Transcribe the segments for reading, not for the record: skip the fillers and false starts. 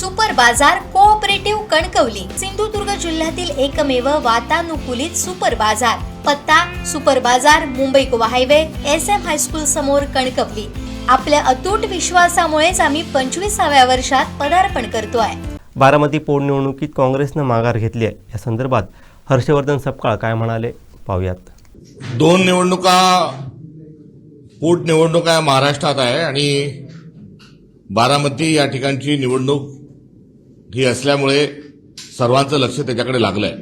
Super बाजार cooperative Kankavli, Sindhudurg जिल्ह्यातील एकमेव वातानुकूलित सुपर बाजार. पत्ता सुपर बाजार, Mumbai Goa highway, SM high school समोर, कणकवली. आपल्या अतूट विश्वासामुळेच आम्ही 25व्या वर्षात पदार्पण करतोय. बारामती पोटनिवडणुकीत काँग्रेसनं माघार घेतली आहे. या संदर्भात हर्षवर्धन सपकाळ काय म्हणाले पाहूयात. दोन निवडणुका पोटनिवडणुका महाराष्ट्रात आहे आणि बारामती या ठिकाणची निवडणूक ही असल्यामुळे सर्वांचं लक्ष त्याच्याकडे लागलंय.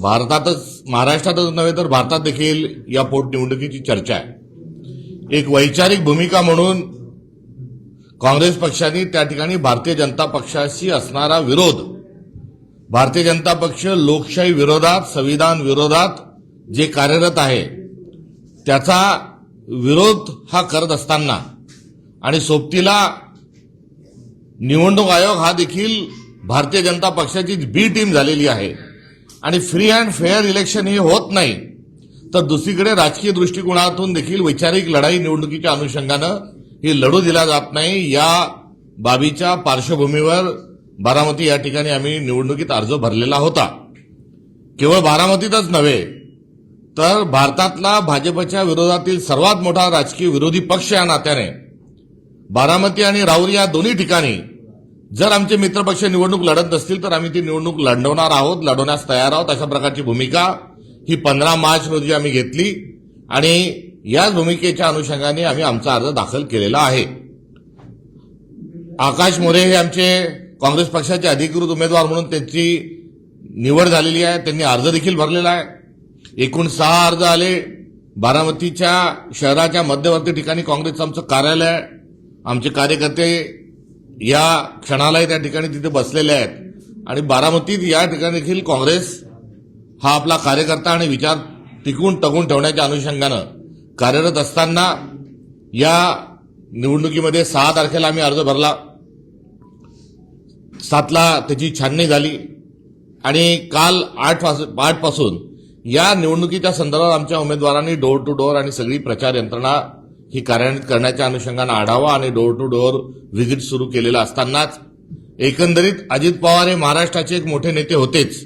भारतातच, महाराष्ट्रातच नव्हे तर भारतात देखील या पोटनिवडणुकीची चर्चा आहे. एक वैचारिक भूमिका म्हणून काँग्रेस पक्षाने त्या ठिकाणी भारतीय जनता पक्षाशी असणारा विरोध, भारतीय जनता पक्ष लोकशाही विरोधात, संविधान विरोधात जे कार्यरत आहे त्याचा विरोध हा करत असताना आणि सोबतीला निवडणूक आयोग हा देखील भारतीय जनता पक्षाची बी टीम झालेली आहे आणि फ्री अँड फेअर इलेक्शन हे होत नाही, तर दुसरीकडे राजकीय दृष्टिकोनातून देखील वैचारिक लढाई निवडणुकीच्या अनुषंगानं ही लढू दिला जात नाही. या बाबीच्या पार्श्वभूमीवर बारामती या ठिकाणी आम्ही निवडणुकीत अर्ज भरलेला होता. केवळ बारामतीतच नव्हे तर भारतातला भाजपच्या विरोधातील सर्वात मोठा राजकीय विरोधी पक्ष या नात्याने बारामती आणि राऊरी या दोन्ही ठिकाणी जर आमचे मित्रपक्ष निवडणूक लढत नसतील तर आम्ही ती निवडणूक लढवणार आहोत, लढवण्यास तयार आहोत. अशा प्रकारची भूमिका ही 15 मार्च रोजी आम्ही घेतली आणि याच भूमिकेच्या अनुषंगाने आम्ही आमचा अर्ज दाखल केलेला आहे. आकाश मोरे हे आमचे काँग्रेस पक्षाचे अधिकृत उमेदवार म्हणून त्यांची निवड झालेली आहे. त्यांनी अर्ज देखील भरलेला आहे. एकूण 6 अर्ज आले. बारामतीच्या शहराच्या मध्यवर्ती ठिकाणी काँग्रेसचं आमचं कार्यालय आहे. आमचे कार्यकर्ते या क्षणालाही त्या ठिकाणी तिथे बसलेले आहेत आणि बारामतीत या ठिकाणी देखील काँग्रेस हा आपला कार्यकर्ता आणि विचार टिकून टकून ठेवण्याच्या अनुषंगानं कार्यरत असताना या निवडणुकीमध्ये 6 तारखेला आम्ही अर्ज भरला. 7ला त्याची छाननी झाली आणि काल 8 पासून या निवडणुकीच्या संदर्भात आमच्या उमेदवारांनी डोर टू डोर आणि सगळी प्रचार यंत्रणा ही कार्यान्वित करण्याच्या अनुषंगानं आढावा आणि डोर टू डोर व्हिजिट सुरू केलेला असतानाच एकंदरीत अजित पवार हे महाराष्ट्राचे एक मोठे नेते होतेच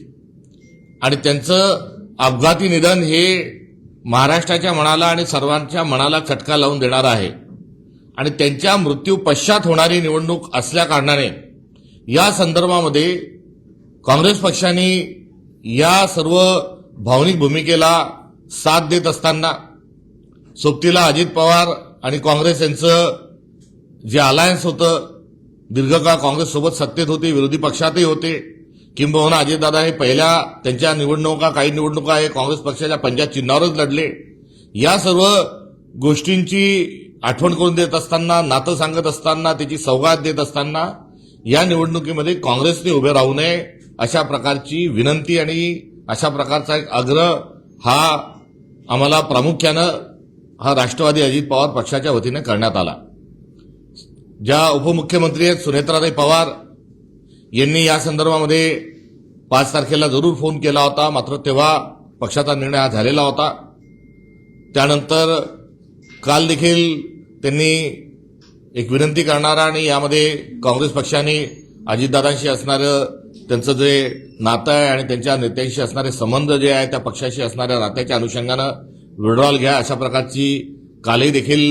आणि त्यांचं अपघाती निधन हे महाराष्ट्राच्या मनाला आणि सर्वांच्या मनाला चटका लावून देणार आहे आणि त्यांच्या मृत्यू पश्चात होणारी निवडणूक असल्या कारणाने या संदर्भामध्ये काँग्रेस पक्षाने या सर्व भावनिक भूमिकेला साथ देत असताना सोबतीला अजित पवार आणि काँग्रेस यांचं जे अलायन्स होतं, दीर्घकाळ काँग्रेससोबत सत्तेत होते, विरोधी पक्षातही होते, किंबहुना अजितदादा हे पहिल्या त्यांच्या निवडणुका, काही निवडणुका हे काँग्रेस पक्षाच्या पंजाब चिन्हावरच लढले. या सर्व गोष्टींची आठवण करून देत असताना, नातं सांगत असताना, त्याची सौगात देत असताना या निवडणुकीमध्ये काँग्रेसने उभे राहू नये अशा प्रकारची विनंती आणि अशा प्रकारचा एक आग्रह हा आम्हाला प्रामुख्यानं हा राष्ट्रवादी अजित पवार पक्षाच्या वतीने करण्यात आला. ज्या उपमुख्यमंत्री आहेत सुनेत्राताई पवार यांनी या संदर्भामध्ये 5 तारखेला जरूर फोन केला होता, मात्र तेव्हा पक्षाचा निर्णय हा झालेला होता. त्यानंतर काल देखील त्यांनी एक विनंती करणारा आणि यामध्ये काँग्रेस पक्षाने अजितदादांशी असणारं त्यांचं जे नातं आहे आणि त्यांच्या नेत्यांशी असणारे संबंध जे आहे त्या पक्षाशी असणाऱ्या नात्याच्या अनुषंगानं विड्रॉल घ्या अशा प्रकारची कालही देखील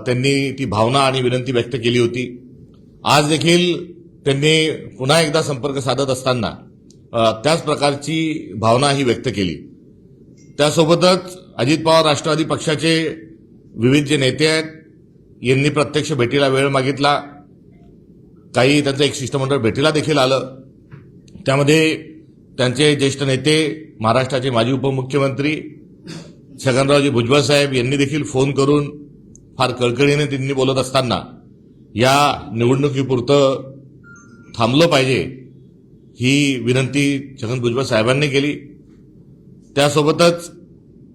त्यांनी ती भावना आणि विनंती व्यक्त केली होती. आज देखील त्यांनी पुन्हा एकदा संपर्क साधत असताना त्याच प्रकारची भावना ही व्यक्त केली. त्यासोबतच अजित पवार राष्ट्रवादी पक्षाचे विविध जे नेते आहेत यांनी प्रत्यक्ष भेटीला वेळ मागितला. काही त्यांचं एक शिष्टमंडळ भेटीला देखील आलं. त्यामध्ये त्यांचे ज्येष्ठ नेते महाराष्ट्राचे माजी उपमुख्यमंत्री छगनरावजी भुजबळ साहेब यांनी देखील फोन करून फार कळकळीने त्यांनी बोलत असताना या निवडणुकीपुरतं थांबलं पाहिजे ही विनंती छगन भुजबळ साहेबांनी केली. त्यासोबतच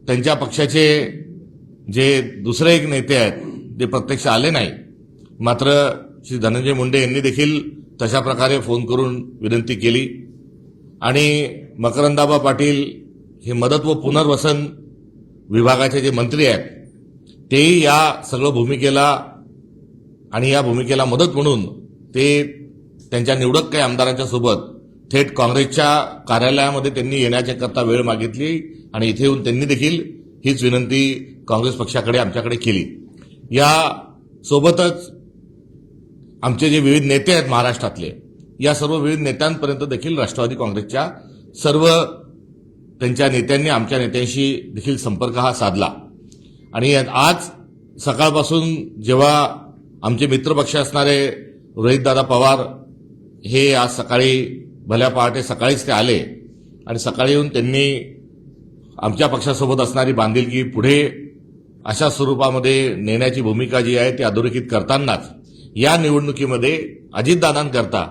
त्यांच्या पक्षाचे जे दुसरे एक नेते आहेत ते प्रत्यक्ष आले नाही, मात्र श्री धनंजय मुंडे यांनी देखील तशा प्रकारे फोन करून विनंती केली आणि मकरंदाबा पाटील हे मदत व पुनर्वसन विभागाचे जे मंत्री आहेत तेही या सगळं भूमिकेला आणि या भूमिकेला मदत म्हणून ते त्यांच्या निवडक काही आमदारांच्या सोबत थेट काँग्रेसच्या कार्यालयामध्ये त्यांनी येण्याच्याकरता वेळ मागितली आणि इथे येऊन त्यांनी देखील हीच विनंती काँग्रेस पक्षाकडे आमच्याकडे केली. या सोबतच आमचे जे विविध नेते आहेत महाराष्ट्रातले, या सर्व विविध नेत्यांपर्यंत देखील राष्ट्रवादी काँग्रेसच्या सर्व त्यांच्या नेत्यांनी आमच्या नेत्यांशी देखील संपर्क हा साधला. आणि आज सकाळपासून जेव्हा आमचे मित्रपक्ष असणारे रोहितदादा पवार हे आज सकाळी भल्या पहाटे सकाळीच ते आले आणि सकाळी येऊन त्यांनी आमच्या पक्षासोबत असणारी बांधिलकी पुढे अशा स्वरूपामध्ये नेण्याची भूमिका जी आहे ती अधोरेखित करतानाच या निवडणुकीमध्ये अजितदादांकरता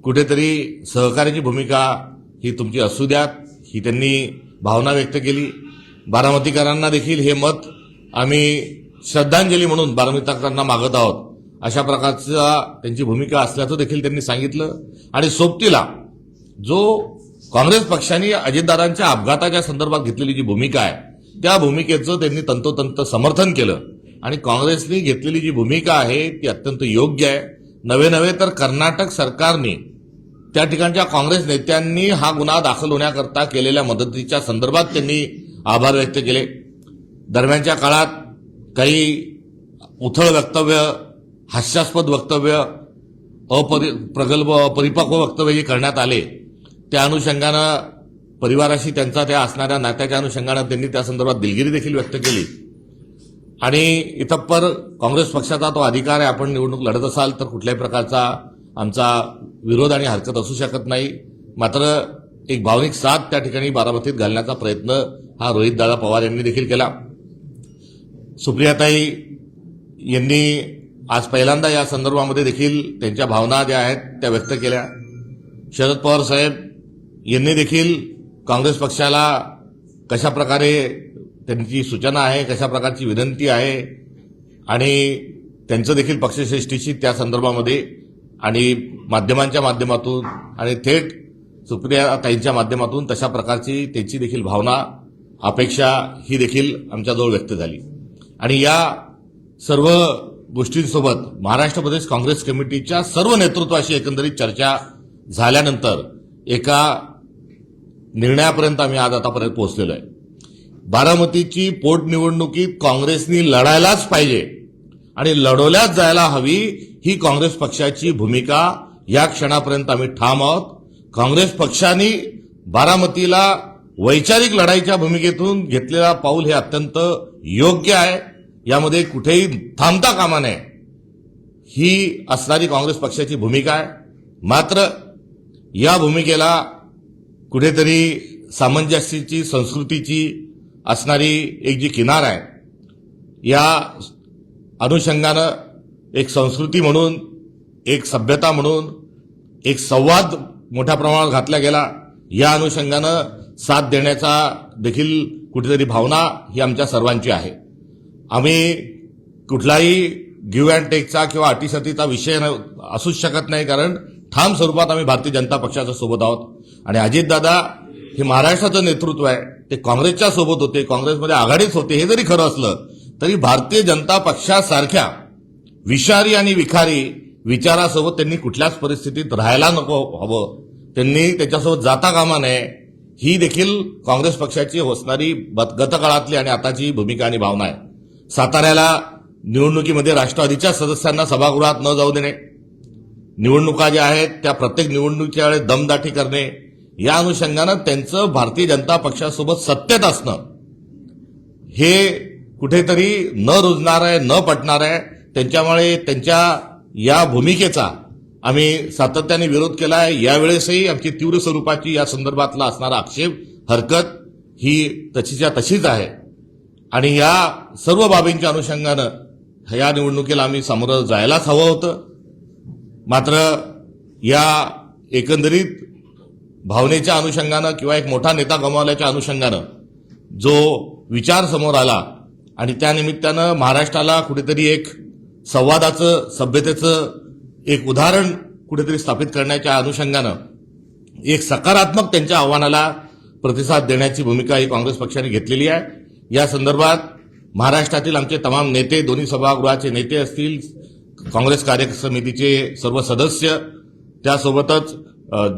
कुठेतरी सहकार्याची भूमिका ही तुमची असू द्यात, ही त्यांनी भावना व्यक्त केली. बारामतीकरांना देखील हे मत आम्ही श्रद्धांजली म्हणून बारामतीकरांना मागत आहोत, अशा प्रकारचा त्यांची भूमिका असल्याचं देखील त्यांनी सांगितलं. आणि सोबतीला जो काँग्रेस पक्षाने अजितदादांच्या अपघाताच्या संदर्भात घेतलेली जी भूमिका आहे त्या भूमिकेचं त्यांनी तंतोतंत समर्थन केलं. आणि काँग्रेसने घेतलेली जी भूमिका आहे ती अत्यंत योग्य आहे. नवे तर कर्नाटक सरकारने त्या ठिकाणच्या काँग्रेस नेत्यांनी हा गुन्हा दाखल होण्याकरता केलेल्या मदतीच्या संदर्भात त्यांनी आभार व्यक्त केले. दरम्यानच्या काळात काही उथळ वक्तव्य, हास्यास्पद वक्तव्य, प्रगल्भ अपरिपक्व वक्तव्य जे करण्यात आले त्या अनुषंगानं परिवाराशी त्यांचा त्या असणाऱ्या नात्याच्या अनुषंगानं त्यांनी त्या संदर्भात दिलगिरी देखील व्यक्त केली. आणि इतप्पर काँग्रेस पक्षाचा तो अधिकार आहे, आपण निवडणूक लढत असाल तर कुठल्याही प्रकारचा आमचा विरोध आणि हरकत असू शकत नाही. मात्र एक भावनिक साथ त्या ठिकाणी बारामतीत घालण्याचा प्रयत्न हा रोहितदादा पवार यांनी देखील केला. सुप्रियाताई यांनी आज पहिल्यांदा या संदर्भामध्ये देखील त्यांच्या भावना ज्या आहेत त्या व्यक्त केल्या. शरद पवार साहेब यांनी देखील काँग्रेस पक्षाला कशा प्रकारे त्यांची सूचना आहे, कशा प्रकारची विनंती आहे आणि त्यांचं देखील पक्षश्रेष्ठीशी त्या संदर्भामध्ये आणि माध्यमांच्या माध्यमातून आणि थेट सुप्रियाताईंच्या माध्यमातून तशा प्रकारची त्यांची देखील भावना, अपेक्षा ही देखील आमच्याजवळ व्यक्त झाली. आणि या सर्व गोष्टींसोबत महाराष्ट्र प्रदेश काँग्रेस कमिटीच्या सर्व नेतृत्वाशी एकंदरीत चर्चा झाल्यानंतर एका निर्णयापर्यंत आम्ही आज आतापर्यंत पोहोचलेलो आहे. बारामतीची पोटनिवडणुकीत काँग्रेसनी लढायलाच पाहिजे आणि लढवल्याच जायला हवी, ही काँग्रेस पक्षाची भूमिका या क्षणापर्यंत आम्ही ठाम आहोत. काँग्रेस पक्षाने बारामतीला वैचारिक लढाईच्या भूमिकेतून घेतलेला पाऊल हे अत्यंत योग्य आहे. यामध्ये कुठेही थांबता कामा नये, ही असणारी काँग्रेस पक्षाची भूमिका आहे. मात्र या भूमिकेला कुठेतरी सामंजस्याची, संस्कृतीची असणारी एक जी किनार आहे, या अनुषंगानं एक संस्कृती म्हणून, एक सभ्यता म्हणून एक संवाद मोठ्या प्रमाणात घातला गेला. या अनुषंगानं साथ देण्याचा देखील कुठेतरी भावना ही आमच्या सर्वांची आहे. आम्ही कुठलाही गिव्ह अँड टेकचा किंवा अटीशर्तीचा विषय असूच शकत नाही, कारण ठाम स्वरूपात आम्ही भारतीय जनता पक्षाच्या सोबत आहोत. आणि अजितदादा हे महाराष्ट्राचं नेतृत्व आहे, ते काँग्रेसच्या सोबत होते, काँग्रेसमध्ये आघाडीच होते. हे जरी खरं असलं तरी भारतीय जनता पक्षासारख्या विषारी आणि विखारी विचारासोबत त्यांनी कुठल्याच परिस्थितीत राहायला नको हवं, त्यांनी त्याच्यासोबत जाता कामा नये. ही देखील काँग्रेस पक्षाची असणारी गतकाळातली आणि आताची भूमिका आणि भावना आहे. साताऱ्याला निवडणुकीमध्ये राष्ट्रवादीच्या सदस्यांना सभागृहात न जाऊ देणे, निवडणुका ज्या आहेत त्या प्रत्येक निवडणुकीच्या वेळेस दमदाटी करणे, या अनुषंगानं त्यांचं भारतीय जनता पक्षासोबत सत्तेत असणं हे कुठेतरी न रुजणार आहे, न पटणार आहे. त्यांच्यामुळे त्यांच्या या भूमिकेचा आम्ही सातत्याने विरोध केला आहे. यावेळेसही आमची तीव्र स्वरूपाची या संदर्भातला असणारा आक्षेप, हरकत ही तशीच्या तशीच आहे. आणि या सर्व बाबींच्या अनुषंगानं या निवडणुकीला आम्ही सामोरं जायलाच हवं होतं. मात्र या एकंदरीत भावनेच्या अनुषंगानं किंवा एक मोठा नेता गमावल्याच्या अनुषंगानं जो विचार समोर आला आणि त्यानिमित्तानं महाराष्ट्राला कुठेतरी एक संवादाचं, सभ्यतेचं एक उदाहरण कुठेतरी स्थापित करण्याच्या अनुषंगानं एक सकारात्मक त्यांच्या आव्हानाला प्रतिसाद देण्याची भूमिका ही काँग्रेस पक्षाने घेतलेली आहे. या संदर्भात महाराष्ट्रातील आमचे तमाम नेते, दोन्ही सभागृहाचे नेते असतील, काँग्रेस कार्यसमितीचे सर्व सदस्य त्यासोबतच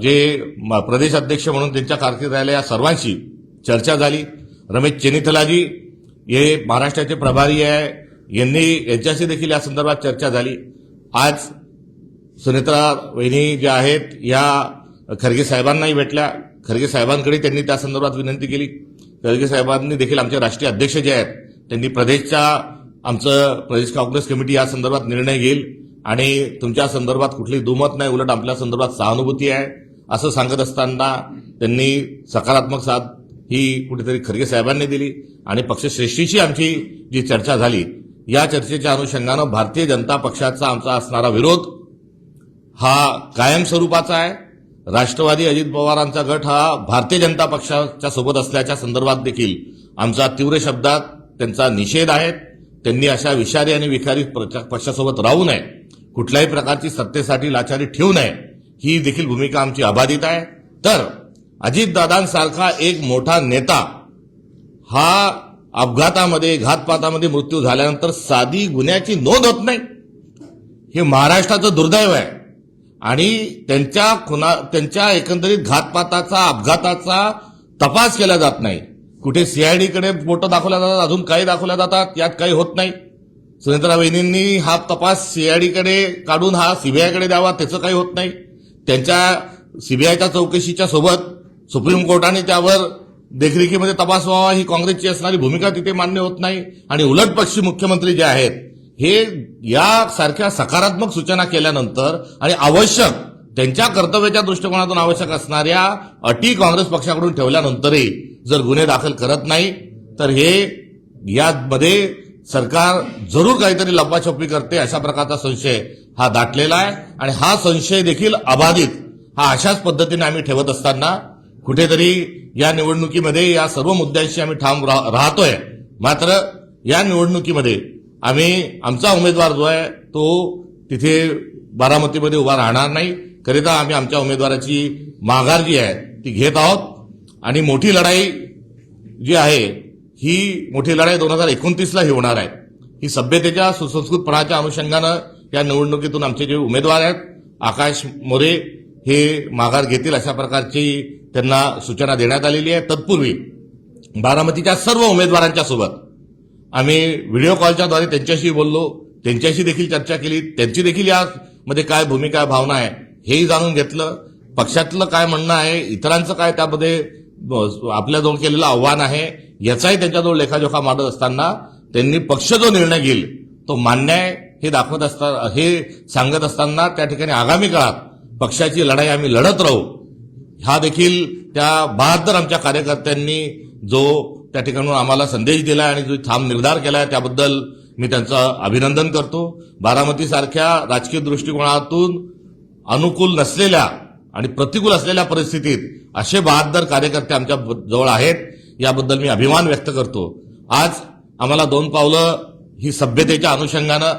जे प्रदेश अध्यक्ष म्हणून त्यांच्या कारकीर्दीत राहिल्या या सर्वांशी चर्चा झाली. रमेश चेन्निथलाजी हे महाराष्ट्राचे प्रभारी आहे, यांच्याशी देखील या संदर्भात चर्चा झाली. आज सुनेत्रा वहिनी ज्या आहेत या खरगे साहेबांनाही भेटल्या. खरगे साहेबांकडे त्यांनी त्या संदर्भात विनंती केली. खरगे साहेबांनी देखील आमचे राष्ट्रीय अध्यक्ष जे आहेत त्यांनी आमचं प्रदेश काँग्रेस कमिटी या संदर्भात निर्णय घेईल आणि तुमच्या संदर्भात कुठली दुमत नाही, उलट आपल्या संदर्भात सहानुभूती आहे असं सांगत असताना त्यांनी सकारात्मक साथ ही कुठेतरी खरगे साहेबांनी दिली. आणि पक्षश्रेष्ठीची आमची जी चर्चा झाली या चर्चेच्या अनुषंगानं भारतीय जनता पक्षाचा आमचा असणारा विरोध हा कायम स्वरूपाचा आहे. राष्ट्रवादी अजित पवारांचा गट हा भारतीय जनता पक्षाच्या सोबत असल्याच्या संदर्भात देखील आमचा तीव्र शब्दात त्यांचा निषेध आहे. त्यांनी अशा विषारी आणि विखारी पक्षासोबत राहू नये, कुठल्याही प्रकारची सत्तेसाठी लाचारी ठेवू नये, ही देखील भूमिका आमची अबाधित आहे. तर अजितदादांसारखा एक मोठा नेता हा अपघातामध्ये घातपातामध्ये मृत्यू झाल्यानंतर साधी गुन्ह्याची नोंद होत नाही, हे महाराष्ट्राचं दुर्दैव आहे. आणि त्यांच्या एकंदरीत घातपाताचा अपघाताचा तपास केला जात नाही. कुठे सीआयडीकडे फोटो दाखवल्या जातात, अजून काही दाखवल्या जातात, यात काही होत नाही. सुनेत्रा वहिनींनी हा तपास सीआयडीकडे काढून हा सीबीआयकडे द्यावा, त्याचं काही होत नाही. त्यांच्या सीबीआयच्या चौकशीच्या सोबत सुप्रीम कोर्टाने त्यावर देखरेखीमध्ये तपास व्हावा ही काँग्रेसची असणारी भूमिका तिथे मान्य होत नाही. आणि उलटपक्षी मुख्यमंत्री जे आहेत हे यासारख्या सकारात्मक सूचना केल्यानंतर आणि आवश्यक त्यांच्या कर्तव्याच्या दृष्टिकोनातून आवश्यक असणाऱ्या अटी काँग्रेस पक्षाकडून ठेवल्यानंतरही जर गुन्हे दाखल करत नाही तर हे यामध्ये सरकार जरूर काहीतरी लपवाछपवी करते अशा प्रकारचा संशय हा दाटलेला आहे. आणि हा संशय देखील अबाधित हा अशाच पद्धतीने आम्ही ठेवत असताना कुठेतरी या निवडणुकीमध्ये या सर्व मुद्द्यांशी आम्ही ठाम राहतोय. मात्र या निवडणुकीमध्ये आमचा उमेदवार जो आहे तो तिथे बारामतीमध्ये उभा राहणार नाही. करिता आम्ही आमच्या उमेदवाराची माघार जी आहे ती घेत आहोत. आणि मोठी लढाई जी आहे ही मोठी लढाई 2029ला ही होणार आहे. ही सभ्यतेच्या सुसंस्कृतपणाच्या अनुषंगानं या निवडणुकीतून आमचे जे उमेदवार आहेत आकाश मोरे हे माघार घेतील अशा प्रकारची त्यांना सूचना देण्यात आलेली आहे. तत्पूर्वी बारामतीच्या सर्व उमेदवारांच्या सोबत आम्ही व्हिडिओ कॉलच्या द्वारे त्यांच्याशी बोललो, त्यांच्याशी देखील चर्चा केली. त्यांची देखील यामध्ये काय भूमिका भावना आहे हेही जाणून घेतलं. पक्षातलं काय म्हणणं आहे, इतरांचं काय त्यामध्ये आपल्याजवळ केलेलं आव्हान आहे याचाही त्यांच्याजवळ लेखाजोखा मांडत असताना त्यांनी पक्ष जो निर्णय घेईल तो मान्य आहे हे सांगत असताना त्या ठिकाणी आगामी काळात पक्षाची लढाई आम्ही लढत राहू हा देखील त्या 72 आमच्या कार्यकर्त्यांनी जो त्या ठिकाणी आम्हाला संदेश दिला आणि जो ठाम निर्धार केलाय त्याबद्दल मी त्यांचं अभिनंदन करतो. बारामतीसारख्या राजकीय दृष्टिकोनातून अनुकूल नसलेल्या आणि प्रतिकूल असलेल्या परिस्थितीत असे 72 कार्यकर्ते आमच्या जवळ आहेत याबद्दल मी अभिमान व्यक्त करतो. आज आम्हाला 2 पावलं ही सभ्यतेच्या अनुषंगानं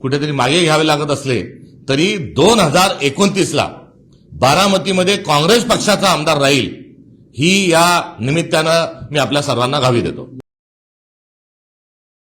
कुठेतरी मागे घ्यावे लागत असले तरी 2029ला बारामतीमध्ये काँग्रेस पक्षाचा आमदार राहील ही या निमित्तानं मी आपल्या सर्वांना ग्वाही देतो.